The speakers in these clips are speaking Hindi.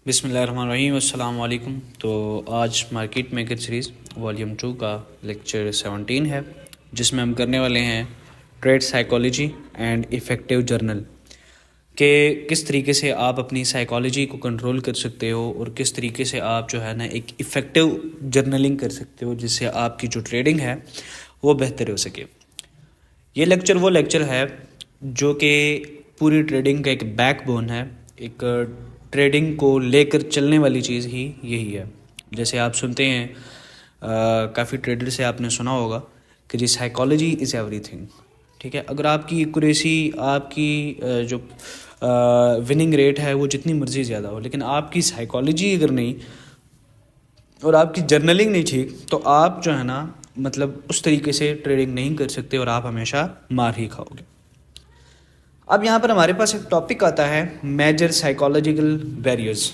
बिस्मिल्लाहिर्रहमानिर्रहीम अस्सलाम वालेकुम। तो आज मार्केट मेकर सीरीज़ वॉल्यूम 2 का लेक्चर 17 है, जिसमें हम करने वाले हैं trade psychology and effective journal कि किस तरीके से आप अपनी साइकोलॉजी को कंट्रोल कर सकते हो और किस तरीके से आप जो है ना एक इफ़ेक्टिव जर्नलिंग कर सकते हो, जिससे आपकी जो ट्रेडिंग है वो बेहतर हो सके। ये लेक्चर वो लेक्चर है जो कि पूरी ट्रेडिंग का एक बैकबोन है। एक ट्रेडिंग को लेकर चलने वाली चीज़ ही यही है। जैसे आप सुनते हैं काफ़ी ट्रेडर से आपने सुना होगा कि जी साइकोलॉजी इज़ एवरीथिंग। ठीक है, अगर आपकी एक्यूरेसी, आपकी जो विनिंग रेट है वो जितनी मर्ज़ी ज़्यादा हो, लेकिन आपकी साइकोलॉजी अगर नहीं और आपकी जर्नलिंग नहीं ठीक, तो आप जो है ना मतलब उस तरीके से ट्रेडिंग नहीं कर सकते और आप हमेशा मार ही खाओगे। अब यहाँ पर हमारे पास एक टॉपिक आता है मेजर साइकोलॉजिकल बैरियर्स।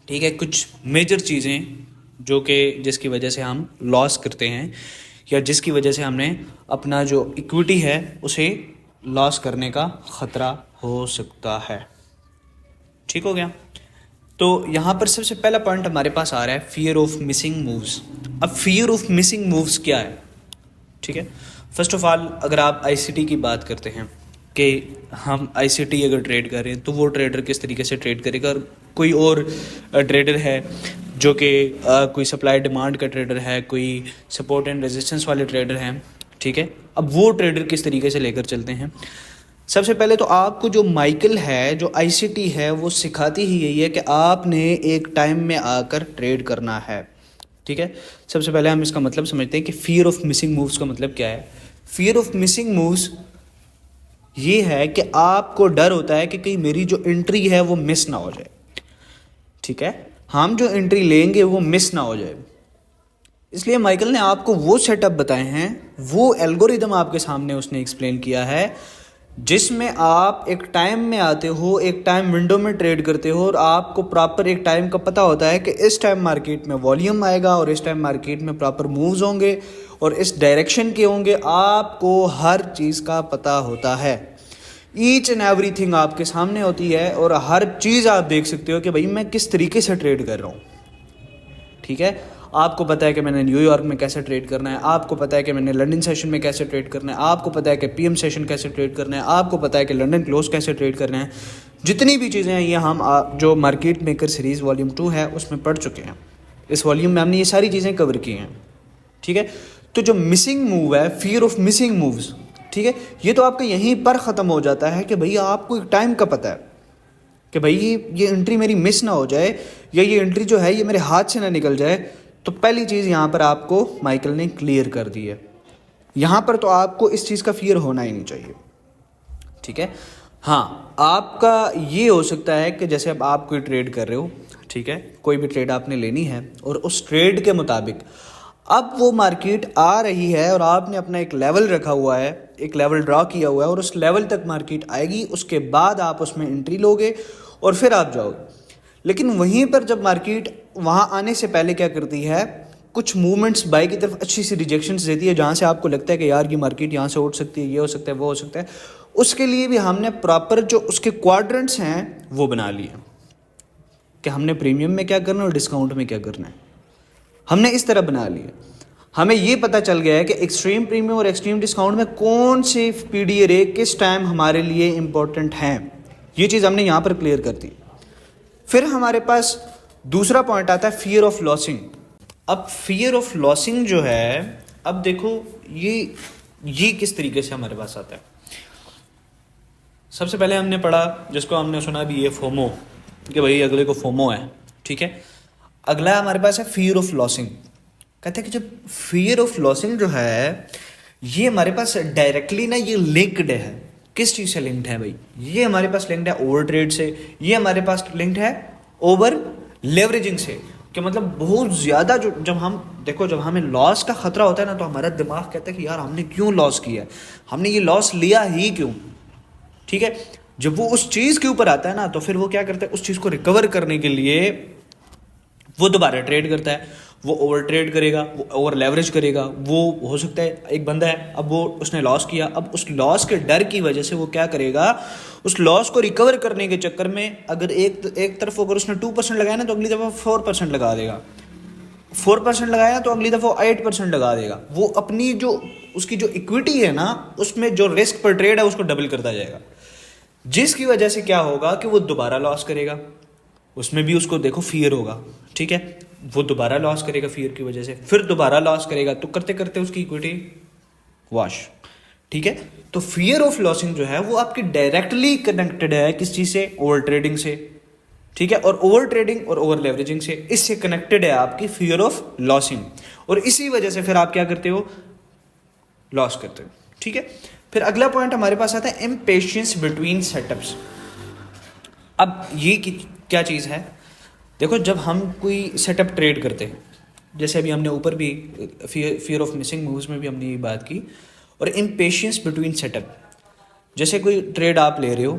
ठीक है, कुछ मेजर चीज़ें जो कि जिसकी वजह से हम लॉस करते हैं या जिसकी वजह से हमने अपना जो इक्विटी है उसे लॉस करने का ख़तरा हो सकता है। ठीक हो गया। तो यहाँ पर सबसे पहला पॉइंट हमारे पास आ रहा है फियर ऑफ मिसिंग मूव्स। अब फियर ऑफ मिसिंग मूव्स क्या है? ठीक है, फर्स्ट ऑफ ऑल अगर आप आईसीटी की बात करते हैं कि हम आईसीटी अगर ट्रेड कर रहे हैं तो वो ट्रेडर किस तरीके से ट्रेड करेगा, और कोई और ट्रेडर है जो कि कोई सप्लाई डिमांड का ट्रेडर है, कोई सपोर्ट एंड रेजिस्टेंस वाले ट्रेडर हैं। ठीक है, अब वो ट्रेडर किस तरीके से लेकर चलते हैं। सबसे पहले तो आपको जो माइकल है, जो आईसीटी है, वो सिखाती ही यही है कि आपने एक टाइम में आकर ट्रेड करना है। ठीक है, सबसे पहले हम इसका मतलब समझते हैं कि फियर ऑफ मिसिंग मूव्स का मतलब क्या है। फियर ऑफ मिसिंग मूव्स ये है कि आपको डर होता है कि कहीं मेरी जो एंट्री है वो मिस ना हो जाए। ठीक है, हम जो एंट्री लेंगे वो मिस ना हो जाए, इसलिए माइकल ने आपको वो सेटअप बताए हैं, वो एल्गोरिदम आपके सामने उसने एक्सप्लेन किया है, जिसमें आप एक टाइम में आते हो, एक टाइम विंडो में ट्रेड करते हो और आपको प्रॉपर एक टाइम का पता होता है कि इस टाइम मार्केट में वॉल्यूम आएगा और इस टाइम मार्केट में प्रॉपर मूव्स होंगे और इस डायरेक्शन के होंगे। आपको हर चीज़ का पता होता है, ईच एंड एवरीथिंग आपके सामने होती है और हर चीज़ आप देख सकते हो कि भाई मैं किस तरीके से ट्रेड कर रहा हूँ। ठीक है, आपको पता है कि मैंने न्यूयॉर्क में कैसे ट्रेड करना है, आपको पता है कि मैंने लंदन सेशन में कैसे ट्रेड करना है, आपको पता है कि पीएम सेशन कैसे ट्रेड करना है, आपको पता है कि लंदन क्लोज कैसे ट्रेड करना है। जितनी भी चीज़ें हैं ये हम जो मार्केट मेकर सीरीज़ वॉल्यूम 2 है उसमें पढ़ चुके हैं। इस वॉल्यूम में हमने ये सारी चीज़ें कवर की हैं। ठीक है, तो जो मिसिंग मूव है, फियर ऑफ मिसिंग मूव्स, ठीक है, ये तो आपका यहीं पर ख़त्म हो जाता है कि भाई आपको एक टाइम का पता है कि भाई ये एंट्री मेरी मिस ना हो जाए या ये एंट्री जो है ये मेरे हाथ से ना निकल जाए। तो पहली चीज़ यहाँ पर आपको माइकल ने क्लियर कर दी है। यहाँ पर तो आपको इस चीज़ का फियर होना ही नहीं चाहिए। ठीक है, हाँ, आपका ये हो सकता है कि जैसे अब आप कोई ट्रेड कर रहे हो, ठीक है, कोई भी ट्रेड आपने लेनी है और उस ट्रेड के मुताबिक अब वो मार्केट आ रही है और आपने अपना एक लेवल रखा हुआ है, एक लेवल ड्रॉ किया हुआ है और उस लेवल तक मार्केट आएगी, उसके बाद आप उसमें एंट्री लोगे और फिर आप जाओगे। लेकिन वहीं पर जब मार्केट वहाँ आने से पहले क्या करती है, कुछ मूवमेंट्स बाई की तरफ अच्छी सी रिजेक्शंस देती है, जहाँ से आपको लगता है कि यार ये मार्केट यहाँ से उठ सकती है, ये हो सकता है, वो हो सकता है। उसके लिए भी हमने प्रॉपर जो उसके क्वाड्रेंट्स हैं वो बना लिए कि हमने प्रीमियम में क्या करना है और डिस्काउंट में क्या करना है, हमने इस तरह बना लिया। हमें ये पता चल गया है कि एक्सट्रीम प्रीमियम और एक्सट्रीम डिस्काउंट में कौन से पीडीए रे किस टाइम हमारे लिए इंपॉर्टेंट हैं, ये चीज़ हमने यहाँ पर क्लियर कर दी। फिर हमारे पास दूसरा पॉइंट आता है फियर ऑफ लॉसिंग। अब फियर ऑफ लॉसिंग जो है, अब देखो ये किस तरीके से हमारे पास आता है। सबसे पहले हमने पढ़ा, जिसको हमने सुना भी, ये फोमो, कि भाई अगले को फोमो है। ठीक है, अगला हमारे पास है फियर ऑफ लॉसिंग। कहते हैं कि जब फियर ऑफ लॉसिंग जो है ये हमारे पास डायरेक्टली ना ये लिंक्ड है। किस चीज़ से लिंक्ड है भाई? ये हमारे पास लिंक्ड है ओवर ट्रेड से, ये हमारे पास लिंक्ड है ओवर लेवरेजिंग से। कि मतलब बहुत ज़्यादा जो जब हम देखो, जब हमें लॉस का खतरा होता है ना, तो हमारा दिमाग कहता है कि यार हमने क्यों लॉस किया, हमने ये लॉस लिया ही क्यों। ठीक है, जब वो उस चीज़ के ऊपर आता है ना, तो फिर वो क्या करता है, उस चीज़ को रिकवर करने के लिए वो दोबारा ट्रेड करता है, वो ओवर ट्रेड करेगा, वो ओवर लेवरेज करेगा। वो हो सकता है एक बंदा है, अब वो उसने लॉस किया, अब उस लॉस के डर की वजह से वो क्या करेगा, उस लॉस को रिकवर करने के चक्कर में अगर एक तरफ अगर उसने 2% लगाया ना तो अगली दफ़ा 4% लगा देगा, 4% लगाया तो अगली दफ़ा 8% लगा देगा। वो अपनी जो उसकी जो इक्विटी है ना, उसमें जो रिस्क पर ट्रेड है उसको डबल करता जाएगा, जिसकी वजह से क्या होगा कि वो दोबारा लॉस करेगा। उसमें भी उसको देखो फियर होगा, ठीक है, वो दोबारा लॉस करेगा फियर की वजह से, फिर दोबारा लॉस करेगा, तो करते करते उसकी इक्विटी वॉश, ठीक है। तो फियर ऑफ लॉसिंग जो है वो आपकी डायरेक्टली कनेक्टेड है किस चीज़ से, ओवर ट्रेडिंग से, ठीक है। और ओवर ट्रेडिंग और ओवर लेवरेजिंग से, इससे कनेक्टेड है आपकी फियर ऑफ लॉसिंग, और इसी वजह से फिर आप क्या करते हो, लॉस करते हो, ठीक है। फिर अगला पॉइंट हमारे पास आता है इम्पेशंस बिटवीन सेटअप्स। अब ये क्या चीज़ है, देखो जब हम कोई सेटअप ट्रेड करते हैं, जैसे अभी हमने ऊपर भी फियर ऑफ मिसिंग मूव्स में भी हमने ये बात की, और इम्पेशंस बिटवीन सेटअप, जैसे कोई ट्रेड आप ले रहे हो,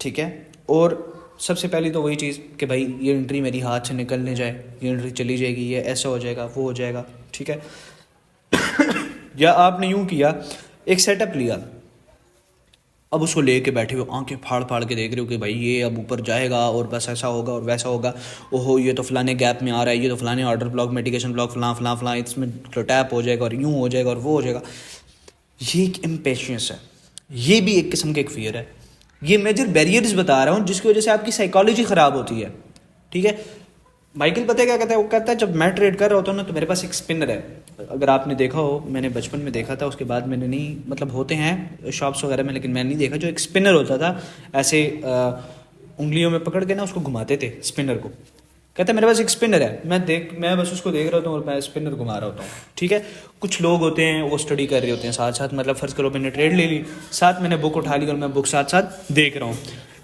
ठीक है, और सबसे पहले तो वही चीज़ कि भाई ये एंट्री मेरी हाथ से निकलने जाए, ये एंट्री चली जाएगी, ये ऐसा हो जाएगा, वो हो जाएगा, ठीक है। या आपने यूं किया, एक सेटअप लिया, अब उसको लेके बैठे हो, आंखें फाड़ फाड़ के देख रहे हो कि भाई ये अब ऊपर जाएगा और बस ऐसा होगा और वैसा होगा, ओहो ये तो फलाने गैप में आ रहा है, ये तो फलाने ऑर्डर ब्लॉक मिटिगेशन ब्लॉक फलां फलां फलां इसमें तो टैप हो जाएगा और यूं हो जाएगा और वो हो जाएगा। ये एक इम्पेशंस है, ये भी एक किस्म का एक फियर है। ये मेजर बैरियर्स बता रहा हूँ जिसकी वजह से आपकी साइकोलॉजी ख़राब होती है, ठीक है। माइकल पता है क्या कहता है, वो कहता है जब मैं ट्रेड कर रहा होता हूँ ना तो मेरे पास एक स्पिनर है, अगर आपने देखा हो, मैंने बचपन में देखा था, उसके बाद मैंने नहीं, मतलब होते हैं शॉप्स वगैरह में लेकिन मैंने नहीं देखा, जो एक स्पिनर होता था ऐसे उंगलियों में पकड़ के ना उसको घुमाते थे स्पिनर को। कहता है मेरे पास एक स्पिनर है, मैं बस उसको देख रहा होता हूँ और मैं स्पिनर घुमा रहा होता हूँ, ठीक है। कुछ लोग होते हैं वो स्टडी कर रहे होते हैं साथ साथ, मतलब फ़र्ज़ करो मैंने ट्रेड ले ली, साथ मैंने बुक उठा ली और मैं बुक साथ साथ देख रहा हूँ।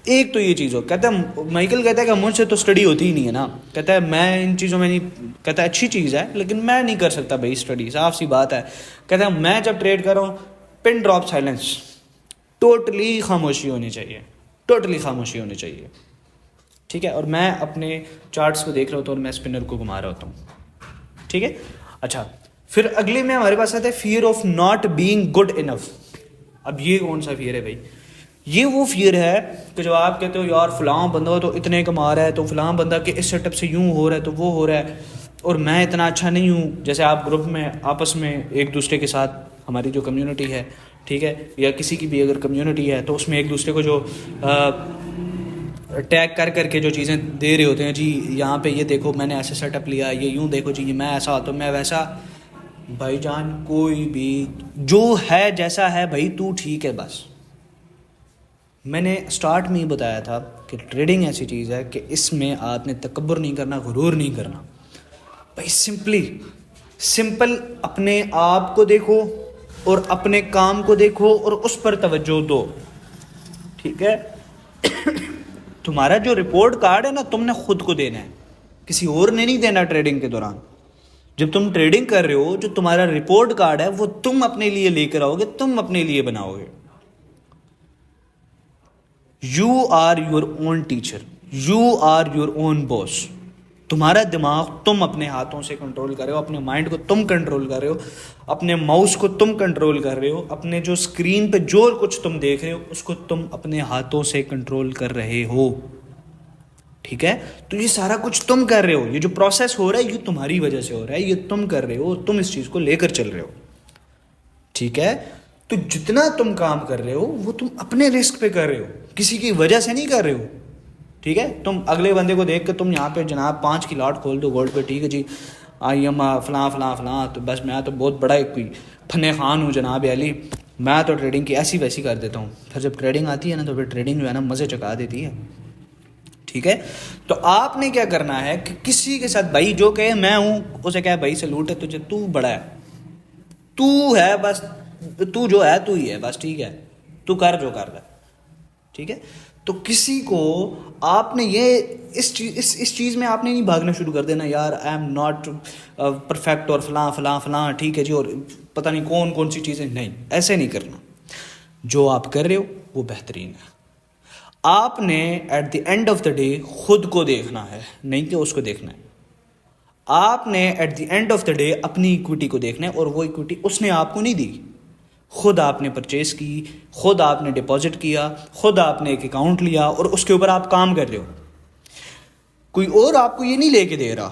एक तो ये चीज़ हो, कहता है माइकल कहता है कि मुझसे तो स्टडी होती ही नहीं है ना, कहता है मैं इन चीज़ों में नहीं, कहता है अच्छी चीज़ है लेकिन मैं नहीं कर सकता भाई स्टडी, साफ सी बात है। कहता है मैं जब ट्रेड कर रहा हूँ, पिन ड्रॉप साइलेंस, टोटली खामोशी होनी चाहिए, टोटली खामोशी होनी चाहिए, ठीक है। और मैं अपने चार्ट्स को देख रहा होता हूँ और मैं स्पिनर को घुमा रहा होता हूँ, ठीक है। अच्छा, फिर अगले में हमारे पास आता है fear of not being good enough. अब ये कौन सा फियर है भाई, ये वो फियर है कि जो आप कहते हो यार फलां बंदा तो इतने कमा रहा है, तो फलां बंदा के इस सेटअप से यूं हो रहा है तो वो हो रहा है, और मैं इतना अच्छा नहीं हूँ। जैसे आप ग्रुप में आपस में एक दूसरे के साथ, हमारी जो कम्युनिटी है, ठीक है, या किसी की भी अगर कम्युनिटी है तो उसमें एक दूसरे को जो टैग कर करके जो चीज़ें दे रहे होते हैं, जी यहाँ पे ये देखो मैंने ऐसा सेटअप लिया, ये यूँ देखो जी मैं ऐसा तो मैं वैसा। भाईजान कोई भी जो है जैसा है भाई, तू ठीक है बस। मैंने स्टार्ट में ही बताया था कि ट्रेडिंग ऐसी चीज़ है कि इसमें आपने तकब्बुर नहीं करना, गुरूर नहीं करना भाई। सिंपल अपने आप को देखो और अपने काम को देखो और उस पर तवज्जो दो, ठीक है। तुम्हारा जो रिपोर्ट कार्ड है ना, तुमने खुद को देना है, किसी और ने नहीं देना। ट्रेडिंग के दौरान जब तुम ट्रेडिंग कर रहे हो, जो तुम्हारा रिपोर्ट कार्ड है वो तुम अपने लिए लेकर आओगे, तुम अपने लिए बनाओगे। You are your own teacher, you are your own boss. तुम्हारा दिमाग तुम अपने हाथों से कंट्रोल कर रहे हो, अपने माइंड को तुम कंट्रोल कर रहे हो, अपने माउस को तुम कंट्रोल कर रहे हो, अपने जो स्क्रीन पे जो कुछ तुम देख रहे हो उसको तुम अपने हाथों से कंट्रोल कर रहे हो, ठीक है। तो ये सारा कुछ तुम कर रहे हो, ये जो प्रोसेस हो रहा है ये तुम्हारी वजह से हो रहा है, ये तुम कर रहे हो, तुम इस चीज़ को लेकर चल रहे हो, ठीक है। तो जितना तुम काम कर रहे हो वो तुम अपने रिस्क पे कर रहे हो, किसी की वजह से नहीं कर रहे हो, ठीक है। तुम अगले बंदे को देख कर तुम यहाँ पे जनाब 5 की लॉट खोल दो गोल्ड पे, ठीक है जी, आई एम फलां फलां फलां, तो बस मैं तो बहुत बड़ा एक कोई फने खान हूँ जनाब अली, मैं तो ट्रेडिंग की ऐसी वैसी कर देता हूँ। फिर जब ट्रेडिंग आती है ना तो फिर ट्रेडिंग जो है ना मज़े चका देती है, ठीक है। तो आपने क्या करना है कि किसी के साथ भाई जो कहे मैं हूँ, उसे कहे भाई सलूट है तुझे, तू बड़ा है, तू है बस, तू जो है तू ही है बस, ठीक है, तू कर जो कर रहा है, ठीक है। तो किसी को आपने ये इस चीज़ में आपने नहीं भागना शुरू कर देना, यार आई एम नॉट परफेक्ट और फलां फलां फलां, ठीक है जी, और पता नहीं कौन कौन सी चीज़ें, नहीं, ऐसे नहीं करना। जो आप कर रहे हो वो बेहतरीन है। आपने at the end of the day खुद को देखना है, नहीं कि उसको देखना है। आपने at the end of the day अपनी इक्विटी को देखना है, और वो इक्विटी उसने आपको नहीं दी, खुद आपने परचेज की, खुद आपने डिपॉजिट किया, खुद आपने एक अकाउंट लिया और उसके ऊपर आप काम कर रहे हो। कोई और आपको ये नहीं लेके दे रहा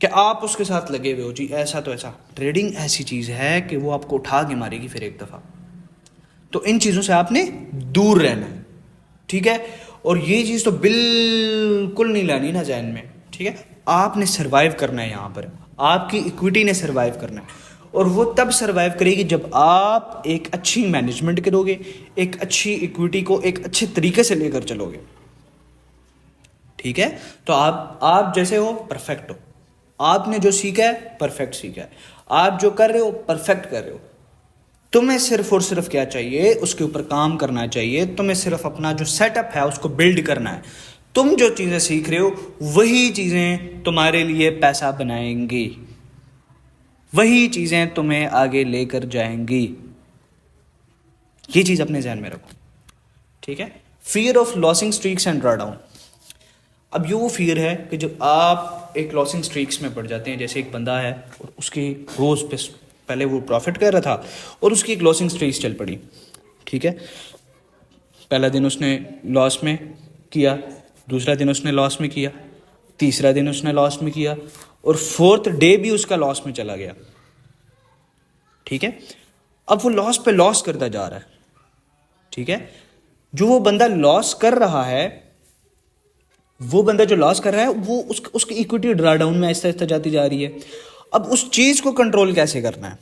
कि आप उसके साथ लगे हुए हो जी ऐसा तो ऐसा। ट्रेडिंग ऐसी चीज़ है कि वो आपको उठा के मारेगी फिर एक दफ़ा। तो इन चीज़ों से आपने दूर रहना है, ठीक है। और ये चीज़ तो बिल्कुल नहीं लानी ना जहन में, ठीक है। आपने सरवाइव करना है, यहाँ पर आपकी इक्विटी ने सरवाइव करना है, और वो तब सरवाइव करेगी जब आप एक अच्छी मैनेजमेंट करोगे, एक अच्छी इक्विटी को एक अच्छे तरीके से लेकर चलोगे, ठीक है। तो आप जैसे हो परफेक्ट हो, आपने जो सीखा है परफेक्ट सीखा है, आप जो कर रहे हो परफेक्ट कर रहे हो। तुम्हें सिर्फ और सिर्फ क्या चाहिए, उसके ऊपर काम करना चाहिए। तुम्हें सिर्फ अपना जो सेटअप है उसको बिल्ड करना है। तुम जो चीज़ें सीख रहे हो वही चीज़ें तुम्हारे लिए पैसा बनाएंगी, वही चीज़ें तुम्हें आगे लेकर जाएंगी। ये चीज़ अपने ध्यान में रखो, ठीक है। Fear of losing streaks and draw down. अब ये वो फियर है कि जब आप एक लॉसिंग स्ट्रीक्स में पड़ जाते हैं, जैसे एक बंदा है और उसकी रोज़ पे पहले वो प्रॉफिट कर रहा था और उसकी एक लॉसिंग स्ट्रीक्स चल पड़ी, ठीक है। पहला दिन उसने लॉस में किया, दूसरा दिन उसने लॉस में किया, तीसरा दिन उसने लॉस में किया, और फोर्थ डे भी उसका लॉस में चला गया, ठीक है। अब वो लॉस पे लॉस करता जा रहा है, ठीक है। जो वो बंदा लॉस कर रहा है, वो बंदा जो लॉस कर रहा है वो उसकी इक्विटी ड्रा डाउन में आहिस्ता आहिस्ता जाती जा रही है। अब उस चीज़ को कंट्रोल कैसे करना है,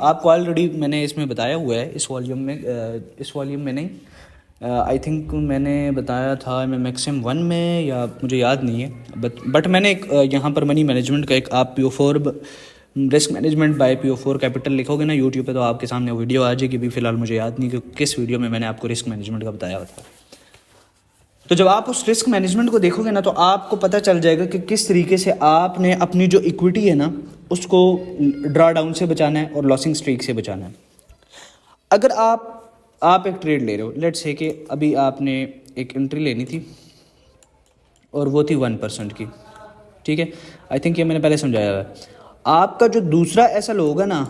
आपको ऑलरेडी मैंने इसमें बताया हुआ है, इस वॉल्यूम में नहीं, आई थिंक मैंने बताया था मैं मैक्सिमम 1 में, या मुझे याद नहीं है, बट मैंने एक यहाँ पर मनी मैनेजमेंट का एक, आप PO4 risk management by PO4 capital लिखोगे ना यूट्यूब पे, तो आपके सामने वीडियो आ जाएगी। भी फिलहाल मुझे याद नहीं कि किस वीडियो में मैंने आपको रिस्क मैनेजमेंट का बताया था। तो जब आप उस रिस्क मैनेजमेंट को देखोगे ना, तो आपको पता चल जाएगा कि किस तरीके से आपने अपनी जो इक्विटी है ना उसको ड्रा डाउन से बचाना है और लॉसिंग स्ट्रीक से बचाना है। अगर आप एक ट्रेड ले रहे हो, लेट्स से कि अभी आपने एक एंट्री लेनी थी और वो थी 1% की, ठीक है। आई थिंक ये मैंने पहले समझाया है। आपका जो दूसरा एसएल होगा ना,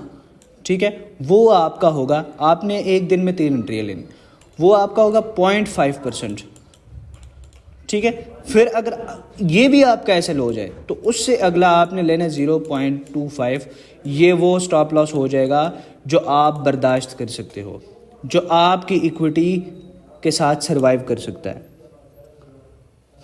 ठीक है, वो आपका होगा, आपने एक दिन में 3 एंट्रियाँ लेनी, वो आपका होगा 0.5%, ठीक है। फिर अगर ये भी आपका एसएल हो जाए तो उससे अगला आपने लेना 0.25। ये वो स्टॉप लॉस हो जाएगा जो आप बर्दाश्त कर सकते हो, जो आपकी इक्विटी के साथ सरवाइव कर सकता है,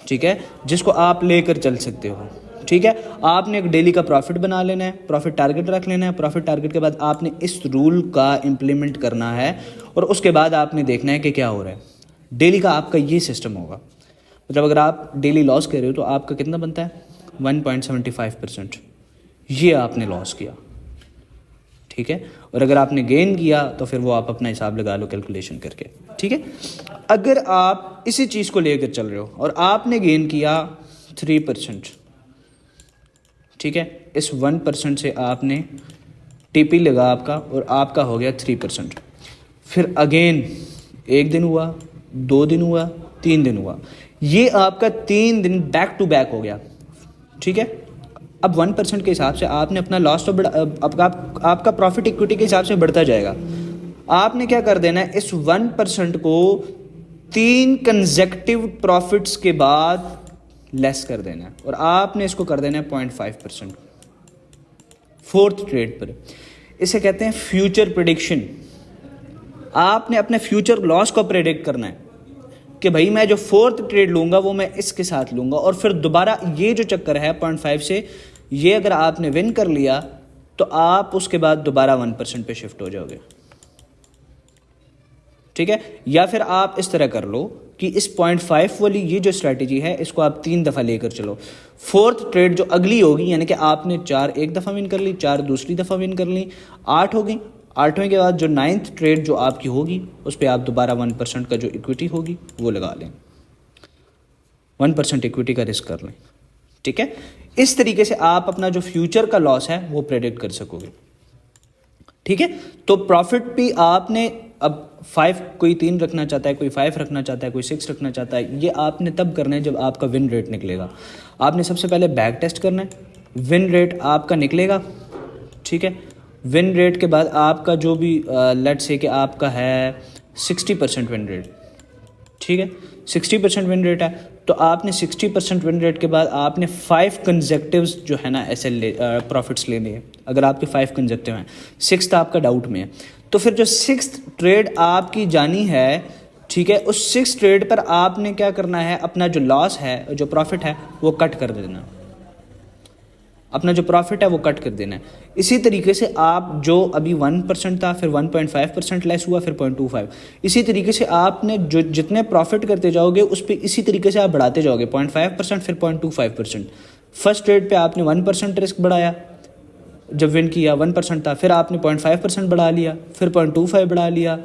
ठीक है, जिसको आप लेकर चल सकते हो, ठीक है। आपने एक डेली का प्रॉफिट बना लेना है, प्रॉफिट टारगेट रख लेना है। प्रॉफिट टारगेट के बाद आपने इस रूल का इम्प्लीमेंट करना है, और उसके बाद आपने देखना है कि क्या हो रहा है। डेली का आपका ये सिस्टम होगा, मतलब अगर आप डेली लॉस कर रहे हो तो आपका कितना बनता है 1.75%, ये आपने लॉस किया, ठीक है। और अगर आपने गेन किया तो फिर वो आप अपना हिसाब लगा लो कैलकुलेशन करके, ठीक है। अगर आप इसी चीज़ को लेकर चल रहे हो और आपने गेन किया 3%, ठीक है, इस 1% से आपने टीपी लगा आपका और आपका हो गया 3%। फिर अगेन 1 दिन हुआ, 2 दिन हुआ, 3 दिन हुआ, ये आपका 3 दिन बैक टू बैक हो गया, ठीक है। अब 1% के हिसाब से आपने अपना लॉस तो आपका प्रॉफिट इक्विटी के हिसाब से बढ़ता जाएगा। आपने क्या कर देना है, इस 1% को 3 कंसेक्टिव प्रॉफिट्स के बाद लेस कर देना है, और आपने इसको कर देना है 0.5% फोर्थ ट्रेड पर। इसे कहते हैं फ्यूचर प्रेडिक्शन। आपने अपने फ्यूचर लॉस को प्रेडिक्ट करना है कि भाई मैं जो फोर्थ ट्रेड लूँगा वो मैं इसके साथ लूँगा, और फिर दोबारा ये जो चक्कर है 0.5 से, ये अगर आपने विन कर लिया तो आप उसके बाद दोबारा 1% पे शिफ्ट हो जाओगे, ठीक है। या फिर आप इस तरह कर लो कि इस 0.5 वाली ये जो स्ट्रैटेजी है इसको आप 3 दफ़ा लेकर चलो। फोर्थ ट्रेड जो अगली होगी, यानी कि आपने 4 एक दफ़ा विन कर ली, 4 दूसरी दफ़ा विन कर ली, 8 हो गई। 8वें के बाद जो 9th ट्रेड जो आपकी होगी उस पर आप दोबारा 1% का जो इक्विटी होगी वो लगा लें, 1% इक्विटी का रिस्क कर लें, ठीक है। इस तरीके से आप अपना जो फ्यूचर का लॉस है वो प्रेडिक्ट कर सकोगे, ठीक है। तो प्रॉफिट भी आपने अब 5 कोई 3 रखना चाहता है, कोई 5 रखना चाहता है, कोई 6 रखना चाहता है। ये आपने तब करना है जब आपका विन रेट निकलेगा। आपने सबसे पहले बैक टेस्ट करना है, विन रेट आपका निकलेगा, ठीक है। विन रेट के बाद आपका जो भी लेट्स से कि आपका है 60% विन रेट, ठीक है, 60% विन रेट है, तो आपने 60% विन रेट के बाद आपने 5 कंसेक्टिव्स जो है ना ऐसे प्रॉफिट्स लेने हैं। अगर आपके 5 कंसेक्टिव हैं, 6th आपका डाउट में है, तो फिर जो 6th ट्रेड आपकी जानी है, ठीक है, उस 6th ट्रेड पर आपने क्या करना है, अपना जो लॉस है, जो प्रॉफिट है, वो कट कर देना। अपना जो प्रॉफिट है वो कट कर देना है। इसी तरीके से आप जो अभी 1% था, फिर 1.5% लेस हुआ, फिर 0.25, इसी तरीके से आपने जो जितने प्रॉफिट करते जाओगे उस पर इसी तरीके से आप बढ़ाते जाओगे, 0.5%, फिर 0.25%। फर्स्ट ट्रेड पे आपने 1% रिस्क बढ़ाया, जब विन किया 1% था, फिर आपने 0.5% बढ़ा लिया, फिर 0.25 बढ़ा लिया,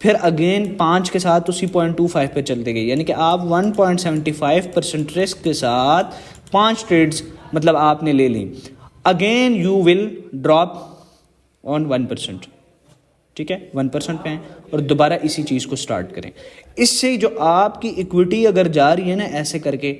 फिर अगेन 5 के साथ उसी 0.25 पे चलते गए, यानी कि आप 1.75% रिस्क के साथ 5 ट्रेड्स मतलब आपने ले ली। Again you will drop on 1%, ठीक है, 1% पे हैं और दोबारा इसी चीज़ को स्टार्ट करें। इससे जो आपकी इक्विटी अगर जा रही है ना ऐसे करके,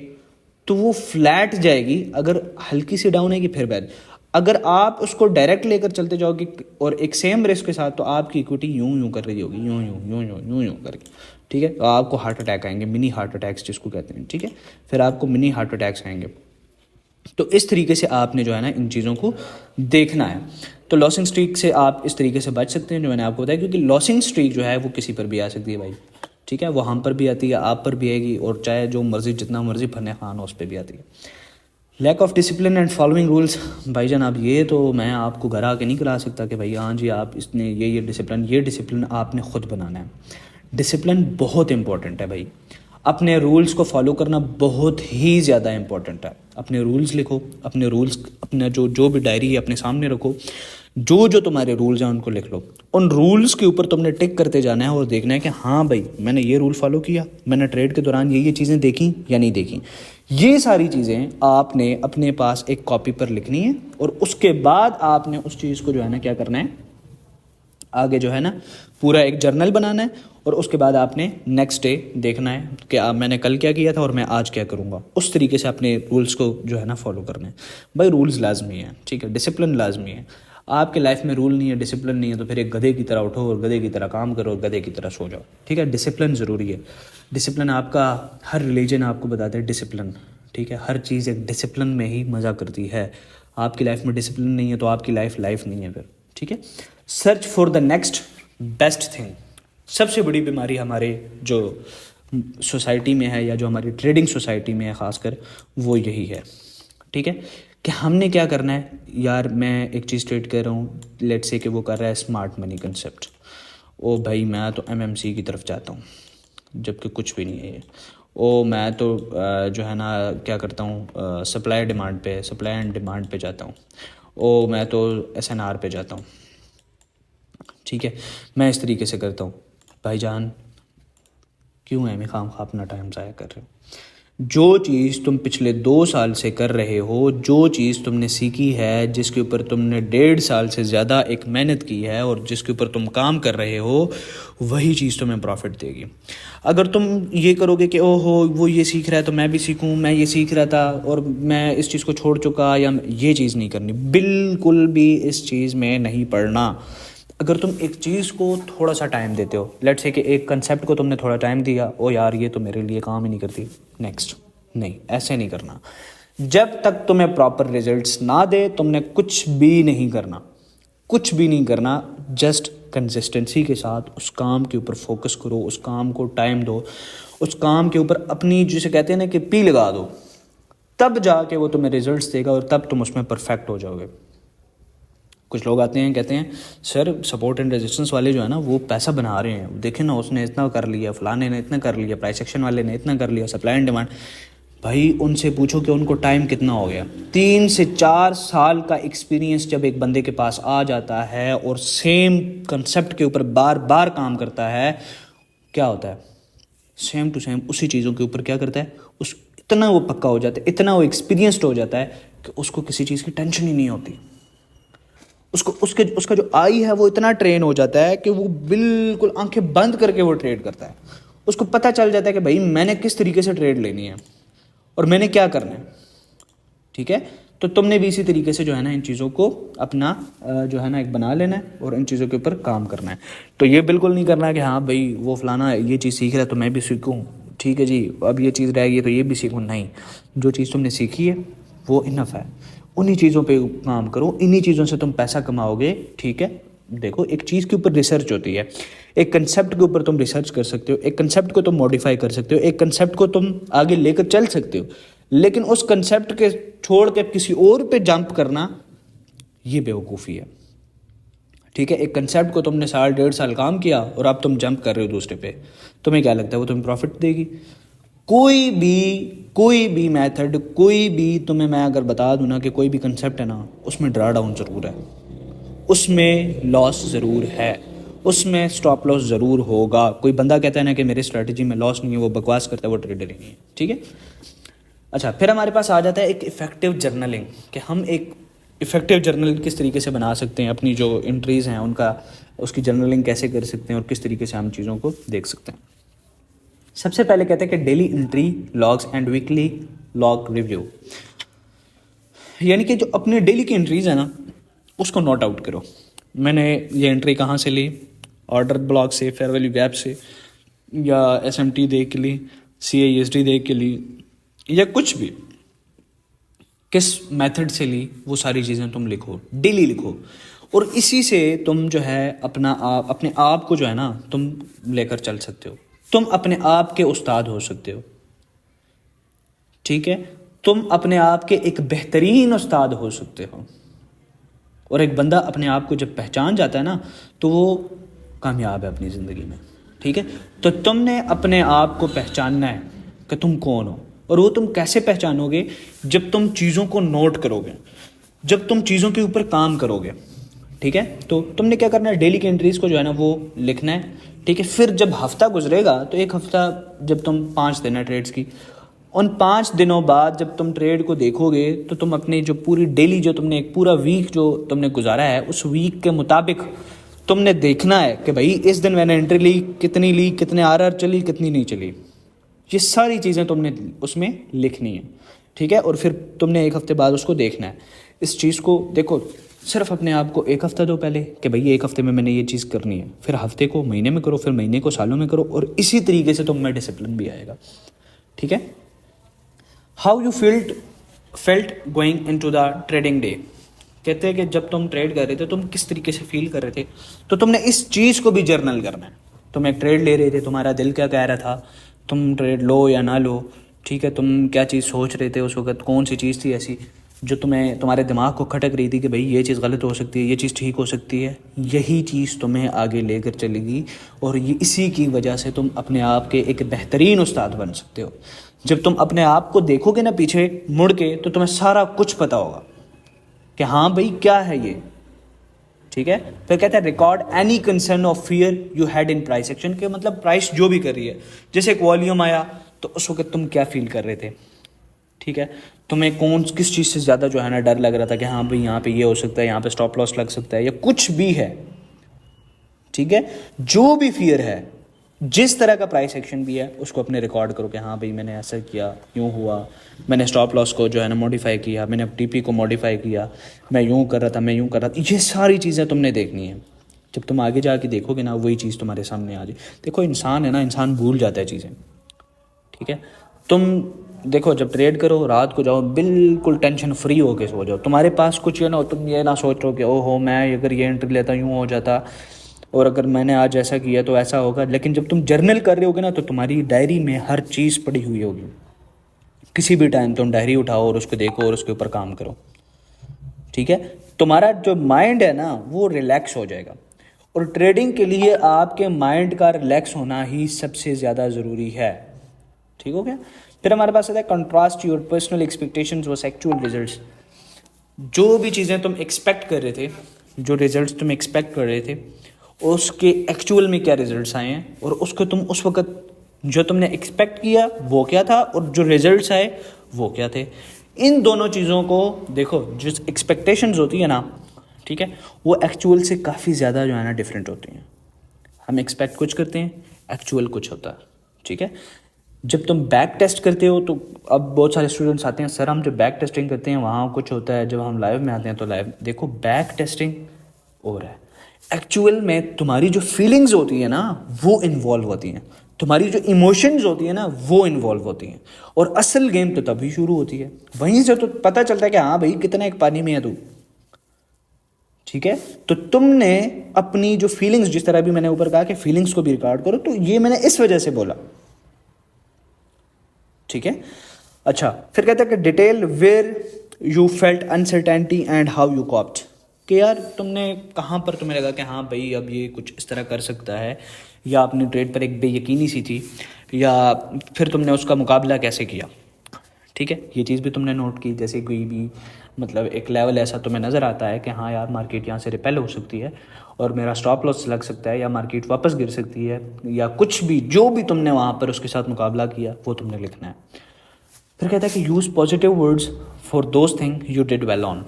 तो वो फ्लैट जाएगी। अगर हल्की सी डाउन आएगी फिर बैठ। अगर आप उसको डायरेक्ट लेकर चलते जाओगे और एक सेम रिस्क के साथ, तो आपकी इक्विटी यूं यूं कर रही होगी, यूं यूं यूं यूं यूं यूं करके, ठीक है। तो आपको हार्ट अटैक आएंगे, मिनी हार्ट अटैक्स जिसको कहते हैं, ठीक है, फिर आपको मिनी हार्ट अटैक्स आएंगे। तो इस तरीके से आपने जो है ना इन चीज़ों को देखना है। तो लॉसिंग स्ट्रीक से आप इस तरीके से बच सकते हैं, जो मैंने आपको बताया, क्योंकि लॉसिंग स्ट्रीक जो है वो किसी पर भी आ सकती है भाई, ठीक है, वो हम पर भी आती है, आप पर भी आएगी, और चाहे जो मर्जी जितना मर्जी फने खान हो उस पर भी आती है। Lack of discipline and following rules, भाईजान आप ये तो मैं आपको घर आके नहीं करा सकता कि भाई हाँ जी आप इसने ये डिसिप्लिन आपने ख़ुद बनाना है। डिसिप्लिन बहुत इंपॉर्टेंट है भाई, अपने रूल्स को फॉलो करना बहुत ही ज़्यादा इंपॉर्टेंट है। अपने रूल्स लिखो, अपने रूल्स अपना जो भी डायरी है अपने सामने रखो, जो तुम्हारे रूल्स हैं उनको लिख लो। उन रूल्स के ऊपर तुमने टिक करते जाना है और देखना है कि हाँ भाई मैंने ये रूल फॉलो किया, मैंने ट्रेड के दौरान ये चीज़ें देखी या नहीं देखी। ये सारी चीज़ें आपने अपने पास एक कॉपी पर लिखनी है, और उसके बाद आपने उस चीज़ को जो है ना क्या करना है, आगे जो है ना पूरा एक जर्नल बनाना है, और उसके बाद आपने नेक्स्ट डे देखना है कि मैंने कल क्या किया था और मैं आज क्या करूँगा। उस तरीके से अपने रूल्स को जो है ना फॉलो करना है। भाई रूल्स लाजमी है, ठीक है, डिसिप्लिन लाजमी है। आपके लाइफ में रूल नहीं है, डिसिप्लिन नहीं है, तो फिर एक गधे की तरह उठो और गधे की तरह काम करो और गधे की तरह सो जाओ, ठीक है। डिसिप्लिन ज़रूरी है। डिसिप्लिन आपका, हर रिलीजन आपको बताते हैं डिसिप्लिन, ठीक है, हर चीज़ एक डिसिप्लिन में ही मज़ा करती है। आपकी लाइफ में डिसिप्लिन नहीं है तो आपकी लाइफ नहीं है फिर, ठीक है। Search for the next best thing. सबसे बड़ी बीमारी हमारे जो सोसाइटी में है, या जो हमारी ट्रेडिंग सोसाइटी में है ख़ासकर, वो यही है, ठीक है, कि हमने क्या करना है। यार मैं एक चीज़ ट्रेड कर रहा हूँ, लेट से कि वो कर रहा है स्मार्ट मनी कंसेप्ट, ओ भाई मैं तो एमएमसी की तरफ जाता हूँ, जबकि कुछ भी नहीं है ये। ओ मैं तो जो है ना क्या करता हूँ, सप्लाई एंड डिमांड पे जाता हूँ। ओ मैं तो एसएनआर पे जाता हूँ, ठीक है, मैं इस तरीके से करता हूँ। भाईजान क्यों है मैं खामखा अपना टाइम ज़ाया कर रहे हो? जो चीज़ तुम पिछले 2 साल से कर रहे हो, जो चीज़ तुमने सीखी है, जिसके ऊपर तुमने 1.5 साल से ज़्यादा एक मेहनत की है और जिसके ऊपर तुम काम कर रहे हो, वही चीज़ तुम्हें प्रॉफिट देगी। अगर तुम ये करोगे कि ओहो वो ये सीख रहा है तो मैं भी सीखूं, मैं ये सीख रहा था और मैं इस चीज़ को छोड़ चुका, या ये चीज़ नहीं करनी, बिल्कुल भी इस चीज़ में नहीं पढ़ना। अगर तुम एक चीज़ को थोड़ा सा टाइम देते हो, लेट्स से कि एक कंसेप्ट को तुमने थोड़ा टाइम दिया, ओ यार ये तो मेरे लिए काम ही नहीं करती, नेक्स्ट, नहीं, ऐसे नहीं करना। जब तक तुम्हें प्रॉपर रिजल्ट्स ना दे तुमने कुछ भी नहीं करना, कुछ भी नहीं करना। जस्ट कंसिस्टेंसी के साथ उस काम के ऊपर फोकस करो, उस काम को टाइम दो, उस काम के ऊपर अपनी जिसे कहते हैं ना कि पी लगा दो, तब जाके वो तुम्हें रिजल्ट्स देगा और तब तुम उसमें परफेक्ट हो जाओगे। कुछ लोग आते हैं कहते हैं सर सपोर्ट एंड रेजिस्टेंस वाले जो है ना वो पैसा बना रहे हैं, देखें ना उसने इतना कर लिया, फलाने ने इतना कर लिया, प्राइस एक्शन वाले ने इतना कर लिया, सप्लाई एंड डिमांड। भाई उनसे पूछो कि उनको टाइम कितना हो गया। 3 से 4 साल का एक्सपीरियंस जब एक बंदे के पास आ जाता है और सेम कंसेप्ट के ऊपर बार बार काम करता है, क्या होता है, सेम टू सेम उसी चीज़ों के ऊपर क्या करता है, उस इतना वो पक्का हो जाता है, इतना वो एक्सपीरियंस्ड हो जाता है कि उसको किसी चीज़ की टेंशन ही नहीं होती। उसका जो आई है वो इतना ट्रेन हो जाता है कि वो बिल्कुल आंखें बंद करके वो ट्रेड करता है। उसको पता चल जाता है कि भाई मैंने किस तरीके से ट्रेड लेनी है और मैंने क्या करना है। ठीक है, तो तुमने भी इसी तरीके से जो है ना इन चीज़ों को अपना जो है ना एक बना लेना है और इन चीज़ों के ऊपर काम करना है। तो ये बिल्कुल नहीं करना है कि हाँ भाई वो फलाना ये चीज़ सीख रहा है तो मैं भी सीखूँ, ठीक है जी अब ये चीज़ रह गई तो ये भी सीखूँ। नहीं, जो चीज़ तुमने सीखी है वो इनफ है, उन्हीं चीज़ों पे काम करो, इन्हीं चीज़ों से तुम पैसा कमाओगे। ठीक है, देखो एक चीज़ के ऊपर रिसर्च होती है, एक कंसेप्ट के ऊपर तुम रिसर्च कर सकते हो, एक कंसेप्ट को तुम मॉडिफाई कर सकते हो, एक कंसेप्ट को तुम आगे लेकर चल सकते हो, लेकिन उस कंसेप्ट के छोड़ के किसी और पे जंप करना ये बेवकूफ़ी है। ठीक है, एक कंसेप्ट को तुमने साल 1.5 साल काम किया और अब तुम जंप कर रहे हो दूसरे पे, तुम्हें क्या लगता है वो तुम्हें प्रॉफिट देगी? कोई भी मेथड, कोई भी तुम्हें मैं अगर बता दूं ना कि कोई भी कंसेप्ट है ना उसमें ड्रा डाउन ज़रूर है, उसमें लॉस ज़रूर है, उसमें स्टॉप लॉस ज़रूर होगा। कोई बंदा कहता है ना कि मेरी स्ट्रैटेजी में लॉस नहीं है, वो बकवास करता है, वो ट्रेडर ही नहीं है। ठीक है, अच्छा फिर हमारे पास आ जाता है एक इफ़ेक्टिव जर्नलिंग, कि हम एक इफ़ेक्टिव जर्नल किस तरीके से बना सकते हैं, अपनी जो एंट्रीज़ हैं उनका उसकी जर्नलिंग कैसे कर सकते हैं और किस तरीके से हम चीज़ों को देख सकते हैं। सबसे पहले कहते हैं कि daily entry logs and weekly log review, यानी कि जो अपने डेली की एंट्रीज़ है ना उसको नोट आउट करो। मैंने ये एंट्री कहाँ से ली, ऑर्डर ब्लॉक से, फेयर वैल्यू गैप से, या SMT देख के ली, CASD देख के ली, या कुछ भी किस मेथड से ली, वो सारी चीज़ें तुम लिखो, डेली लिखो। और इसी से तुम जो है अपने आप को जो है ना तुम लेकर चल सकते हो, तुम अपने आप के उस्ताद हो सकते हो। ठीक है, तुम अपने आप के एक बेहतरीन उस्ताद हो सकते हो। और एक बंदा अपने आप को जब पहचान जाता है ना तो वो कामयाब है अपनी ज़िंदगी में। ठीक है, तो तुमने अपने आप को पहचानना है कि तुम कौन हो, और वो तुम कैसे पहचानोगे? जब तुम चीज़ों को नोट करोगे, जब तुम चीज़ों के ऊपर काम करोगे। ठीक है, तो तुमने क्या करना है, डेली की एंट्रीज़ को जो है ना वो लिखना है। ठीक है, फिर जब हफ्ता गुजरेगा तो एक हफ्ता जब तुम 5 दिन है ट्रेड्स की, उन 5 दिनों बाद जब तुम ट्रेड को देखोगे तो तुम अपनी जो पूरी डेली, जो तुमने एक पूरा वीक जो तुमने गुजारा है, उस वीक के मुताबिक तुमने देखना है कि भाई इस दिन मैंने एंट्री ली, कितने RR चली, कितनी नहीं चली। ये सारी चीज़ें तुमने उसमें लिखनी है। ठीक है, और फिर तुमने एक हफ्ते बाद उसको देखना है। इस चीज़ को देखो, सिर्फ अपने आप को एक हफ्ता दो पहले कि भाई एक हफ्ते में मैंने ये चीज़ करनी है, फिर हफ्ते को महीने में करो, फिर महीने को सालों में करो, और इसी तरीके से तुम में डिसिप्लिन भी आएगा। ठीक है, how you felt going into the trading day, कहते हैं कि जब तुम ट्रेड कर रहे थे तुम किस तरीके से फील कर रहे थे, तो तुमने इस चीज़ को भी जर्नल करना है। तुम एक ट्रेड ले रहे थे, तुम्हारा दिल क्या कह रहा था, तुम ट्रेड लो या ना लो। ठीक है, तुम क्या चीज़ सोच रहे थे उस वक्त, कौन सी चीज़ थी ऐसी जो तुम्हारे दिमाग को खटक रही थी कि भाई ये चीज़ गलत हो सकती है, ये चीज़ ठीक हो सकती है। यही चीज़ तुम्हें आगे लेकर चलेगी, और ये इसी की वजह से तुम अपने आप के एक बेहतरीन उस्ताद बन सकते हो। जब तुम अपने आप को देखोगे ना पीछे मुड़ के, तो तुम्हें सारा कुछ पता होगा कि हाँ भाई क्या है ये। ठीक है, फिर कहते हैं record any concern of fear you had in price action, के मतलब प्राइस जो भी कर रही है, जैसे एक वॉल्यूम आया तो उस वक्त तुम क्या फील कर रहे थे। ठीक है, तुम्हें किस चीज़ से ज़्यादा जो है ना डर लग रहा था कि हाँ भाई यहाँ पे ये हो सकता है, यहाँ पे स्टॉप लॉस लग सकता है, या कुछ भी है। ठीक है, जो भी फियर है, जिस तरह का प्राइस एक्शन भी है, उसको अपने रिकॉर्ड करो कि हाँ भाई मैंने ऐसा किया, यूँ हुआ, मैंने स्टॉप लॉस को जो है ना मॉडिफाई किया, मैंने TP को मॉडिफाई किया, मैं यूँ कर रहा था, मैं यूँ कर रहा था। ये सारी चीज़ें तुमने देखनी है। जब तुम आगे जाके देखोगे ना वही चीज़ तुम्हारे सामने आ जाए। देखो इंसान है ना, इंसान भूल जाता है चीज़ें। ठीक है, तुम देखो जब ट्रेड करो रात को जाओ बिल्कुल टेंशन फ्री होके सो जाओ, तुम्हारे पास कुछ ये ना हो, तुम ये ना सोचो कि ओहो मैं अगर ये एंट्री लेता यूँ हो जाता, और अगर मैंने आज ऐसा किया तो ऐसा होगा। लेकिन जब तुम जर्नल कर रहे होगे ना तो तुम्हारी डायरी में हर चीज़ पड़ी हुई होगी। किसी भी टाइम तुम डायरी उठाओ और उसको देखो और उसके ऊपर काम करो। ठीक है, तुम्हारा जो माइंड है ना वो रिलैक्स हो जाएगा, और ट्रेडिंग के लिए आपके माइंड का रिलैक्स होना ही सबसे ज़्यादा ज़रूरी है। ठीक हो गया, फिर हमारे पास आता है contrast your personal expectations versus actual results. जो भी चीज़ें तुम एक्सपेक्ट कर रहे थे, जो रिजल्ट्स तुम एक्सपेक्ट कर रहे थे, उसके एक्चुअल में क्या रिजल्ट्स आए हैं, और उसको तुम उस वक्त जो तुमने एक्सपेक्ट किया वो क्या था, और जो रिजल्ट्स आए वो क्या थे। इन दोनों चीज़ों को देखो, जो एक्सपेक्टेशंस होती है ना, ठीक है, वो एक्चुअल से काफ़ी ज़्यादा जो है ना डिफरेंट होती हैं। हम एक्सपेक्ट कुछ करते हैं, एक्चुअल कुछ होता है। ठीक है, जब तुम बैक टेस्ट करते हो तो अब बहुत सारे स्टूडेंट्स आते हैं, सर हम जब बैक टेस्टिंग करते हैं वहाँ कुछ होता है, जब हम लाइव में आते हैं तो लाइव। देखो बैक टेस्टिंग हो रहा है, एक्चुअल में तुम्हारी जो फीलिंग्स होती है ना वो इन्वॉल्व होती हैं, तुम्हारी जो इमोशंस होती है ना वो इन्वॉल्व होती हैं, और असल गेम तो तभी शुरू होती है। वहीं से तो पता चलता है कि हाँ भाई कितना एक पानी में है तू। ठीक है, तो तुमने अपनी जो फीलिंग्स, जिस तरह भी मैंने ऊपर कहा कि फीलिंग्स को भी रिकॉर्ड करो, तो ये मैंने इस वजह से बोला। ठीक है, अच्छा फिर कहता है कि detail where you felt uncertainty and how you coped, कि यार तुमने कहाँ पर तुम्हें लगा कि हाँ भाई अब ये कुछ इस तरह कर सकता है, या अपनी ट्रेड पर एक बेयकीनी सी थी, या फिर तुमने उसका मुकाबला कैसे किया। ठीक है, ये चीज़ भी तुमने नोट की, जैसे कोई भी मतलब एक लेवल ऐसा तुम्हें नज़र आता है कि हाँ यार मार्केट यहाँ से रिपेल हो सकती है और मेरा स्टॉप लॉस लग सकता है, या मार्केट वापस गिर सकती है, या कुछ भी जो भी तुमने वहाँ पर उसके साथ मुकाबला किया वो तुमने लिखना है। फिर कहता है कि use positive words for those thing you did well on.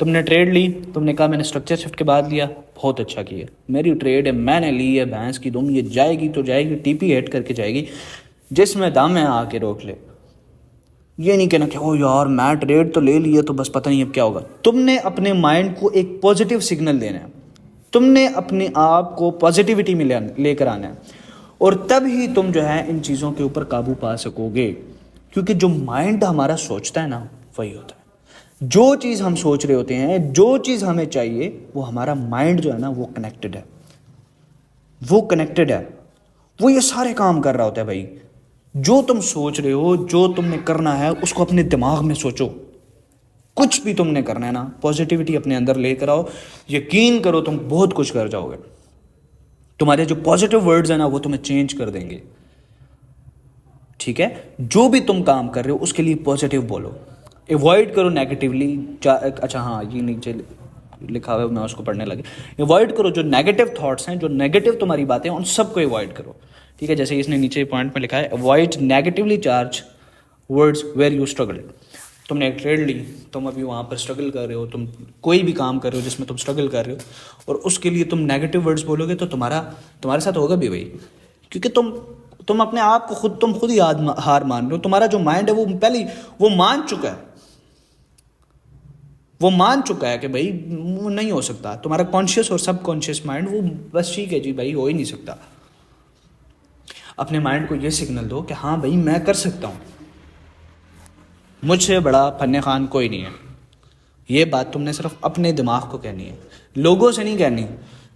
तुमने ट्रेड ली, तुमने कहा मैंने स्ट्रक्चर शिफ्ट के बाद लिया, बहुत अच्छा किया, मेरी ट्रेड है, मैंने ली है, भैंस की दुम, ये जाएगी तो जाएगी, टीपी हिट करके जाएगी, जिसमें दम है आके रोक ले। ये नहीं कहना कि ओ यार मैं ट्रेड तो ले लिया तो बस पता नहीं अब क्या होगा। तुमने अपने माइंड को एक पॉजिटिव सिग्नल देना है, तुमने अपने आप को पॉजिटिविटी में लेकर आना है, और तब ही तुम जो है इन चीज़ों के ऊपर काबू पा सकोगे। क्योंकि जो माइंड हमारा सोचता है ना वही होता है। जो चीज़ हम सोच रहे होते हैं, जो चीज़ हमें चाहिए, वो हमारा माइंड जो है ना वो कनेक्टेड है, वो कनेक्टेड है, वो ये सारे काम कर रहा होता है भाई। जो तुम सोच रहे हो, जो तुमने करना है उसको अपने दिमाग में सोचो। कुछ भी तुमने करना है ना, पॉजिटिविटी अपने अंदर लेकर आओ, यकीन करो तुम बहुत कुछ कर जाओगे। तुम्हारे जो पॉजिटिव वर्ड्स हैं ना वो तुम्हें चेंज कर देंगे। ठीक है, जो भी तुम काम कर रहे हो उसके लिए पॉजिटिव बोलो, अवॉइड करो नेगेटिवली। अच्छा हाँ, ये नीचे लिखा हुआ है, मैं उसको पढ़ने लगे। अवॉइड करो जो नेगेटिव थॉट्स हैं, जो नेगेटिव तुम्हारी बातें हैं, उन सबको अवॉइड करो। ठीक है, जैसे इसने नीचे पॉइंट में लिखा है, avoid negatively charge words where you struggle. तुमने एक ट्रेड ली, तुम अभी वहाँ पर स्ट्रगल कर रहे हो, तुम कोई भी काम कर रहे हो जिसमें तुम स्ट्रगल कर रहे हो, और उसके लिए तुम नेगेटिव वर्ड्स बोलोगे तो तुम्हारे साथ होगा भी वही। क्योंकि तुम अपने आप को तुम खुद ही हार मान रहे हो। तुम्हारा जो माइंड है वो पहले वो मान चुका है, वो मान चुका है कि भाई वो नहीं हो सकता। तुम्हारा कॉन्शियस और सबकॉन्शियस माइंड वो बस ठीक है जी भाई, हो ही नहीं सकता। अपने माइंड को ये सिग्नल दो कि हाँ भाई मैं कर सकता हूँ, मुझसे बड़ा फन्ने खान कोई नहीं है। ये बात तुमने सिर्फ अपने दिमाग को कहनी है, लोगों से नहीं कहनी।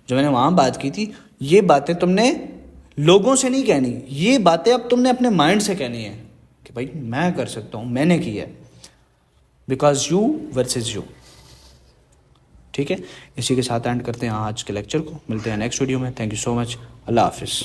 जो मैंने वहाँ बात की थी, ये बातें तुमने लोगों से नहीं कहनी, ये बातें अब तुमने अपने माइंड से कहनी है कि भाई मैं कर सकता हूँ, मैंने की है, बिकॉज यू वर्सेस यू। ठीक है, इसी के साथ एंड करते हैं आज के लेक्चर को। मिलते हैं नेक्स्ट वीडियो में। Thank you so much. अल्लाह हाफिज़।